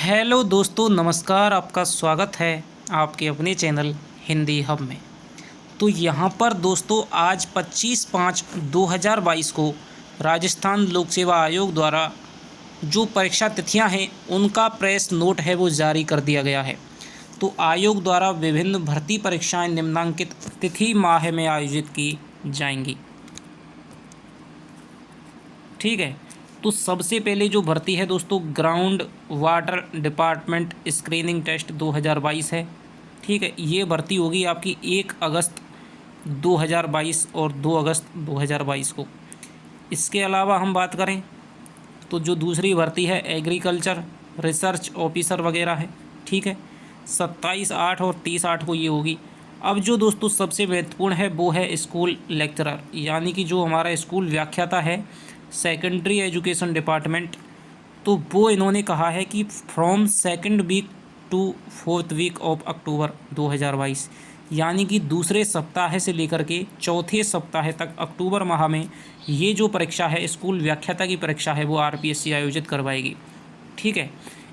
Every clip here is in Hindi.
हेलो दोस्तों, नमस्कार। आपका स्वागत है आपके अपने चैनल हिंदी हब में। तो यहाँ पर दोस्तों आज 25/5/2022 को राजस्थान लोक सेवा आयोग द्वारा जो परीक्षा तिथियां हैं उनका प्रेस नोट है वो जारी कर दिया गया है। तो आयोग द्वारा विभिन्न भर्ती परीक्षाएं निम्नांकित तिथि माह में आयोजित की जाएंगी। ठीक है। तो सबसे पहले जो भर्ती है दोस्तों ground water department screening test 2022 है। ठीक है, ये भर्ती होगी आपकी 1 अगस्त 2022 और 2 अगस्त 2022 को। इसके अलावा हम बात करें तो जो दूसरी भर्ती है एग्रीकल्चर रिसर्च ऑफिसर वगैरह है। ठीक है, 27/8 और 30/8 को ये होगी। अब जो दोस्तों सबसे महत्वपूर्ण है वो है स्कूल लेक्चरर, यानी कि जो हमारा स्कूल व्याख्याता है सेकेंडरी एजुकेशन डिपार्टमेंट। तो वो इन्होंने कहा है कि from second week to 4th week of October 2022, यानी कि दूसरे सप्ताह से लेकर के चौथे सप्ताह तक अक्टूबर माह में ये जो परीक्षा है स्कूल व्याख्याता की परीक्षा है वो आरपीएससी आयोजित करवाएगी। ठीक है।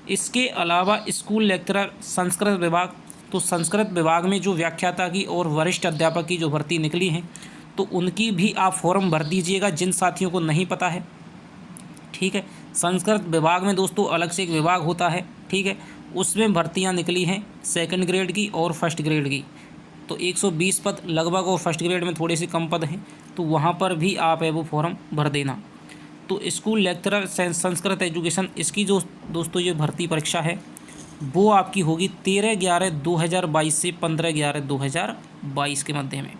इसके अलावा स्कूल लेक्चरर संस्कृत विभाग, तो संस्कृत विभाग में जो व्याख्याता की और वरिष्ठ अध्यापक की जो भर्ती निकली हैं तो उनकी भी आप फॉर्म भर दीजिएगा जिन साथियों को नहीं पता है। ठीक है, संस्कृत विभाग में दोस्तों अलग से एक विभाग होता है। ठीक है, उसमें भर्तियां निकली हैं सेकंड ग्रेड की और फर्स्ट ग्रेड की। तो 120 पद लगभग और फर्स्ट ग्रेड में थोड़े से कम पद हैं, तो वहाँ पर भी आप है वो फॉर्म भर देना। तो स्कूल लेक्चरर संस्कृत एजुकेशन, इसकी जो दोस्तों ये भर्ती परीक्षा है वो आपकी होगी 13/11/2022 से 15/11/2022 के मध्य में।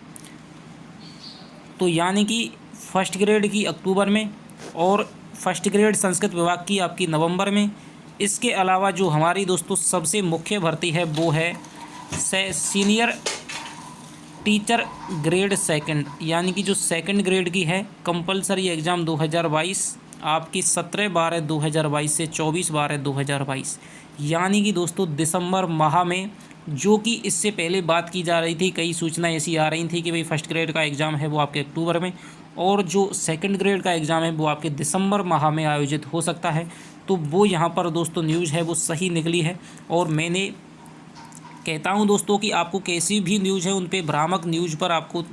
तो यानी कि फर्स्ट ग्रेड की अक्टूबर में और फर्स्ट ग्रेड संस्कृत विभाग की आपकी नवंबर में। इसके अलावा जो हमारी दोस्तों सबसे मुख्य भर्ती है वो है सीनियर टीचर ग्रेड सेकंड, यानी कि जो सेकंड ग्रेड की है कंपलसरी एग्ज़ाम 2022 आपकी 17/12/2022 से 24/12/2022, यानी कि दोस्तों दिसंबर माह में। जो कि इससे पहले बात की जा रही थी, कई सूचनाएं ऐसी आ रही थी कि भाई फर्स्ट ग्रेड का एग्ज़ाम है वो आपके अक्टूबर में और जो सेकंड ग्रेड का एग्ज़ाम है वो आपके दिसंबर माह में आयोजित हो सकता है। तो वो यहाँ पर दोस्तों न्यूज़ है वो सही निकली है। और मैंने कहता हूँ दोस्तों कि आपको कैसी भी न्यूज़ है उन पे भ्रामक न्यूज़ पर आपको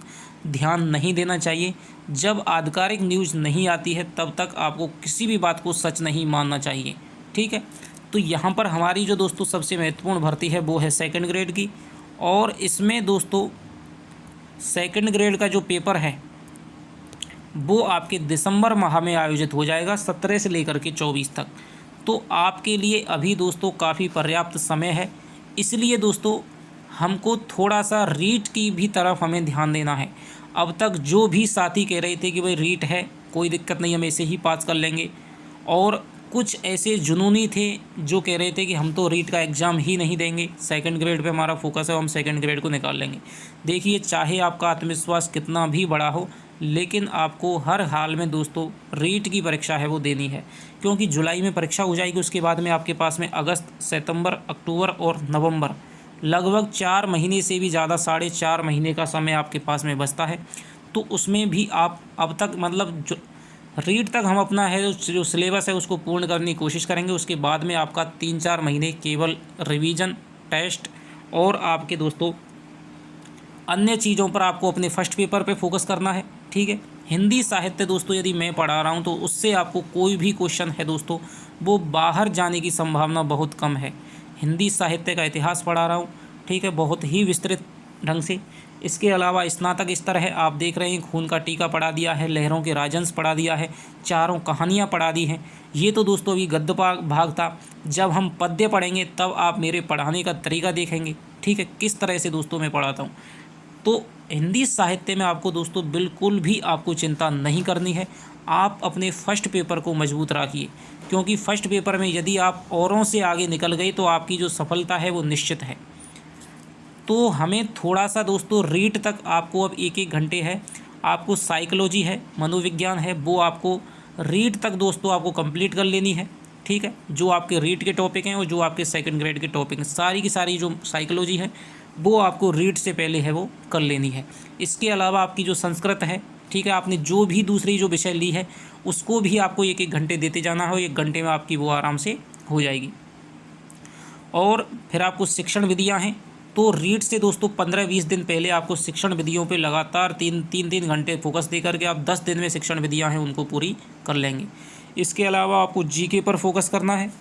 ध्यान नहीं देना चाहिए। जब आधिकारिक न्यूज़ नहीं आती है तब तक आपको किसी भी बात को सच नहीं मानना चाहिए। ठीक है। तो यहाँ पर हमारी जो दोस्तों सबसे महत्वपूर्ण भर्ती है वो है सेकंड ग्रेड की, और इसमें दोस्तों सेकंड ग्रेड का जो पेपर है वो आपके दिसंबर माह में आयोजित हो जाएगा 17 से लेकर के 24 तक। तो आपके लिए अभी दोस्तों काफ़ी पर्याप्त समय है, इसलिए दोस्तों हमको थोड़ा सा रीट की भी तरफ हमें ध्यान देना है। अब तक जो भी साथी कह रहे थे कि भाई रीट है कोई दिक्कत नहीं, हम ऐसे ही पास कर लेंगे, और कुछ ऐसे जुनूनी थे जो कह रहे थे कि हम तो रीट का एग्ज़ाम ही नहीं देंगे, सेकंड ग्रेड पे हमारा फोकस है, हम सेकंड ग्रेड को निकाल लेंगे। देखिए, चाहे आपका आत्मविश्वास कितना भी बड़ा हो लेकिन आपको हर हाल में दोस्तों रीट की परीक्षा है वो देनी है, क्योंकि जुलाई में परीक्षा हो जाएगी। उसके बाद में आपके पास में अगस्त, सितंबर, अक्टूबर और नवंबर, लगभग 4 महीने से भी ज़्यादा 4.5 महीने का समय आपके पास में बचता है। तो उसमें भी आप अब तक मतलब रीट तक हम अपना है जो सिलेबस है उसको पूर्ण करने की कोशिश करेंगे। उसके बाद में आपका 3-4 महीने केवल रिवीजन, टेस्ट और आपके दोस्तों अन्य चीज़ों पर आपको अपने फर्स्ट पेपर पे फोकस करना है। ठीक है। हिंदी साहित्य दोस्तों यदि मैं पढ़ा रहा हूँ तो उससे आपको कोई भी क्वेश्चन है दोस्तों वो बाहर जाने की संभावना बहुत कम है। हिंदी साहित्य का इतिहास पढ़ा रहा हूँ, ठीक है, बहुत ही विस्तृत ढंग से। इसके अलावा स्नातक स्तर है, आप देख रहे हैं, खून का टीका पढ़ा दिया है, लहरों के राजंस पढ़ा दिया है, चारों कहानियाँ पढ़ा दी हैं। ये तो दोस्तों अभी गद्य भाग था। जब हम पद्य पढ़ेंगे तब आप मेरे पढ़ाने का तरीका देखेंगे। ठीक है, किस तरह से दोस्तों मैं पढ़ाता हूँ। तो हिंदी साहित्य में आपको दोस्तों बिल्कुल भी आपको चिंता नहीं करनी है। आप अपने फर्स्ट पेपर को मजबूत रखिए, क्योंकि फर्स्ट पेपर में यदि आप औरों से आगे निकल गए तो आपकी जो सफलता है वो निश्चित है। तो हमें थोड़ा सा दोस्तों रीट तक आपको अब 1-1 घंटे है, आपको साइकोलॉजी है, मनोविज्ञान है, वो आपको रीट तक दोस्तों आपको कंप्लीट कर लेनी है। ठीक है, जो आपके रीट के टॉपिक हैं और जो आपके सेकंड ग्रेड के टॉपिक हैं, सारी की सारी जो साइकोलॉजी है वो आपको रीट से पहले है वो कर लेनी है। इसके अलावा आपकी जो संस्कृत है, ठीक है, आपने जो भी दूसरी जो विषय ली है उसको भी आपको 1-1 घंटे देते जाना है, 1 घंटे में आपकी वो आराम से हो जाएगी। और फिर आपको शिक्षण विधियाँ हैं, तो रीट से दोस्तों 15-20 दिन पहले आपको शिक्षण विधियों पे लगातार तीन घंटे फोकस दे करके आप 10 दिन में शिक्षण विधियाँ हैं उनको पूरी कर लेंगे। इसके अलावा आपको जीके पर फोकस करना है।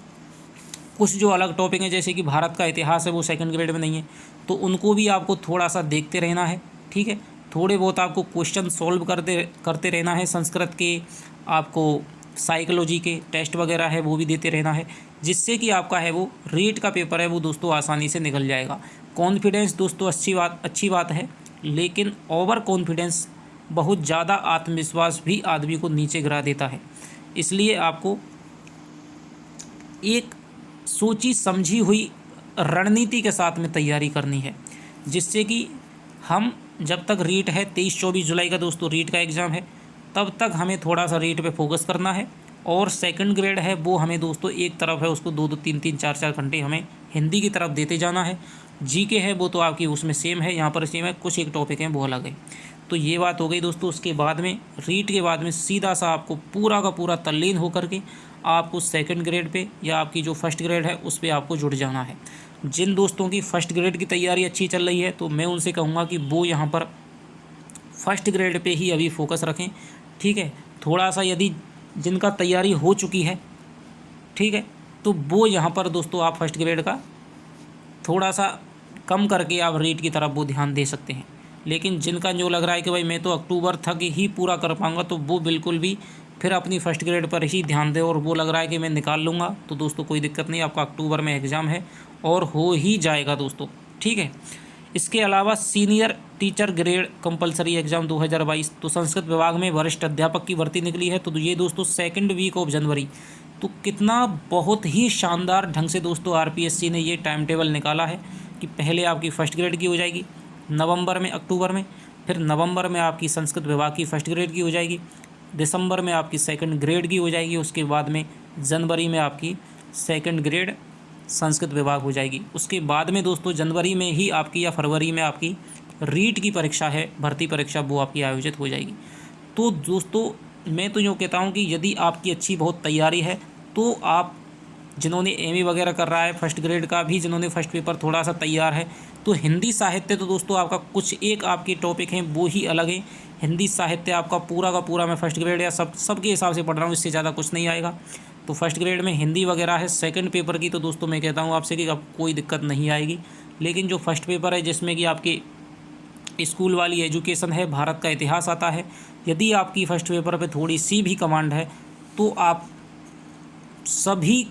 कुछ जो अलग टॉपिक हैं जैसे कि भारत का इतिहास है वो सेकंड ग्रेड में नहीं है, तो उनको भी आपको थोड़ा सा देखते रहना है, ठीक है। थोड़े बहुत आपको क्वेश्चन सॉल्व करते रहना है। संस्कृत के, आपको साइकोलॉजी के टेस्ट वगैरह है वो भी देते रहना है, जिससे कि आपका है वो रीट का पेपर है वो दोस्तों आसानी से निकल जाएगा। कॉन्फिडेंस दोस्तों अच्छी बात है, लेकिन ओवर कॉन्फिडेंस, बहुत ज़्यादा आत्मविश्वास भी आदमी को नीचे गिरा देता है। इसलिए आपको एक सोची समझी हुई रणनीति के साथ में तैयारी करनी है, जिससे कि हम जब तक रीट है 23-24 जुलाई का दोस्तों रीट का एग्ज़ाम है, तब तक हमें थोड़ा सा रीट पे फोकस करना है। और सेकंड ग्रेड है वो हमें दोस्तों एक तरफ है उसको 2-2 3-3 4-4 घंटे हमें हिंदी की तरफ देते जाना है। जीके है वो तो आपकी उसमें सेम है, यहाँ पर सेम है, कुछ एक टॉपिक हैं वो अलग है। तो ये बात हो गई दोस्तों। उसके बाद में रीट के बाद में सीधा सा आपको पूरा का पूरा तल्लीन होकर के आपको सेकंड ग्रेड पे या आपकी जो फर्स्ट ग्रेड है उस पर आपको जुड़ जाना है। जिन दोस्तों की फर्स्ट ग्रेड की तैयारी अच्छी चल रही है तो मैं उनसे कहूँगा कि वो यहाँ पर फर्स्ट ग्रेड पे ही अभी फोकस रखें, ठीक है। थोड़ा सा यदि जिनका तैयारी हो चुकी है, ठीक है, तो वो यहाँ पर दोस्तों आप फर्स्ट ग्रेड का थोड़ा सा कम करके आप रीट की तरफ वो ध्यान दे सकते हैं। लेकिन जिनका जो लग रहा है कि भाई मैं तो अक्टूबर तक ही पूरा कर पाऊँगा, तो वो बिल्कुल भी फिर अपनी फर्स्ट ग्रेड पर ही ध्यान दें। और वो लग रहा है कि मैं निकाल लूँगा, तो दोस्तों कोई दिक्कत नहीं, आपका अक्टूबर में एग्ज़ाम है और हो ही जाएगा दोस्तों, ठीक है। इसके अलावा senior teacher grade compulsory exam 2022, तो संस्कृत विभाग में वरिष्ठ अध्यापक की भर्ती निकली है। तो ये दोस्तों सेकंड वीक ऑफ जनवरी, तो कितना बहुत ही शानदार ढंग से दोस्तों आरपीएससी ने ये टाइम टेबल निकाला है कि पहले आपकी फ़र्स्ट ग्रेड की हो जाएगी नवंबर में, अक्टूबर में, फिर नवंबर में आपकी संस्कृत विभाग की फ़र्स्ट ग्रेड की हो जाएगी, दिसंबर में आपकी सेकंड ग्रेड की हो जाएगी, उसके बाद में जनवरी में आपकी सेकंड ग्रेड संस्कृत विभाग हो जाएगी। उसके बाद में दोस्तों जनवरी में ही आपकी या फरवरी में आपकी रीट की परीक्षा है, भर्ती परीक्षा, वो आपकी आयोजित हो जाएगी। तो दोस्तों मैं तो यूँ कहता हूँ कि यदि आपकी अच्छी बहुत तैयारी है तो आप जिन्होंने एमए वगैरह कर रहा है फर्स्ट ग्रेड का भी, जिन्होंने फर्स्ट पेपर थोड़ा सा तैयार है, तो हिंदी साहित्य तो दोस्तों आपका कुछ एक आपके टॉपिक हैं वो ही अलग है। हिंदी साहित्य आपका पूरा का पूरा मैं फर्स्ट ग्रेड या सबके हिसाब से पढ़ रहा हूँ, इससे ज़्यादा कुछ नहीं आएगा। तो फर्स्ट ग्रेड में हिंदी वगैरह है। सेकंड पेपर की तो दोस्तों मैं कहता हूँ आपसे कि अब कोई दिक्कत नहीं आएगी, लेकिन जो फर्स्ट पेपर है जिसमें कि आपके स्कूल वाली एजुकेशन है, भारत का इतिहास आता है, यदि आपकी फर्स्ट पेपर पे थोड़ी सी भी कमांड है तो आप सभी,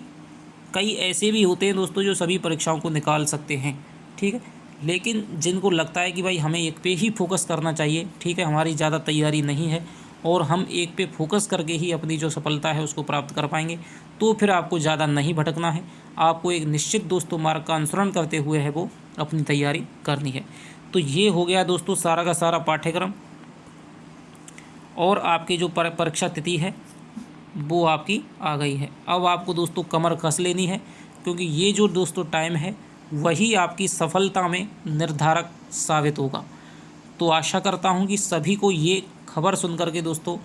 कई ऐसे भी होते हैं दोस्तों जो सभी परीक्षाओं को निकाल सकते हैं, ठीक है। लेकिन जिनको लगता है कि भाई हमें एक पे ही फोकस करना चाहिए, ठीक है, हमारी ज़्यादा तैयारी नहीं है और हम एक पे फोकस करके ही अपनी जो सफलता है उसको प्राप्त कर पाएंगे, तो फिर आपको ज़्यादा नहीं भटकना है। आपको एक निश्चित दोस्तों मार्ग का अनुसरण करते हुए है वो अपनी तैयारी करनी है। तो ये हो गया दोस्तों सारा का सारा पाठ्यक्रम, और आपकी जो परीक्षा तिथि है वो आपकी आ गई है। अब आपको दोस्तों कमर कस लेनी है, क्योंकि ये जो दोस्तों टाइम है वही आपकी सफलता में निर्धारक साबित होगा। तो आशा करता हूँ कि सभी को ये खबर सुन कर के दोस्तों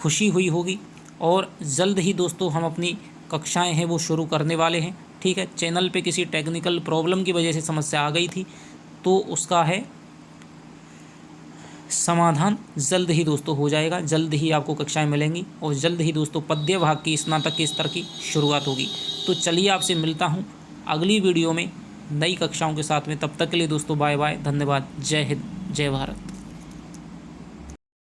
खुशी हुई होगी, और जल्द ही दोस्तों हम अपनी कक्षाएं हैं वो शुरू करने वाले हैं, ठीक है। चैनल पे किसी टेक्निकल प्रॉब्लम की वजह से समस्या आ गई थी, तो उसका है समाधान जल्द ही दोस्तों हो जाएगा। जल्द ही आपको कक्षाएं मिलेंगी और जल्द ही दोस्तों पद्य भाग की स्नातक के स्तर की शुरुआत होगी। तो चलिए आपसे मिलता हूं अगली वीडियो में नई कक्षाओं के साथ में। तब तक के लिए दोस्तों बाय बाय, धन्यवाद, जय हिंद, जय भारत।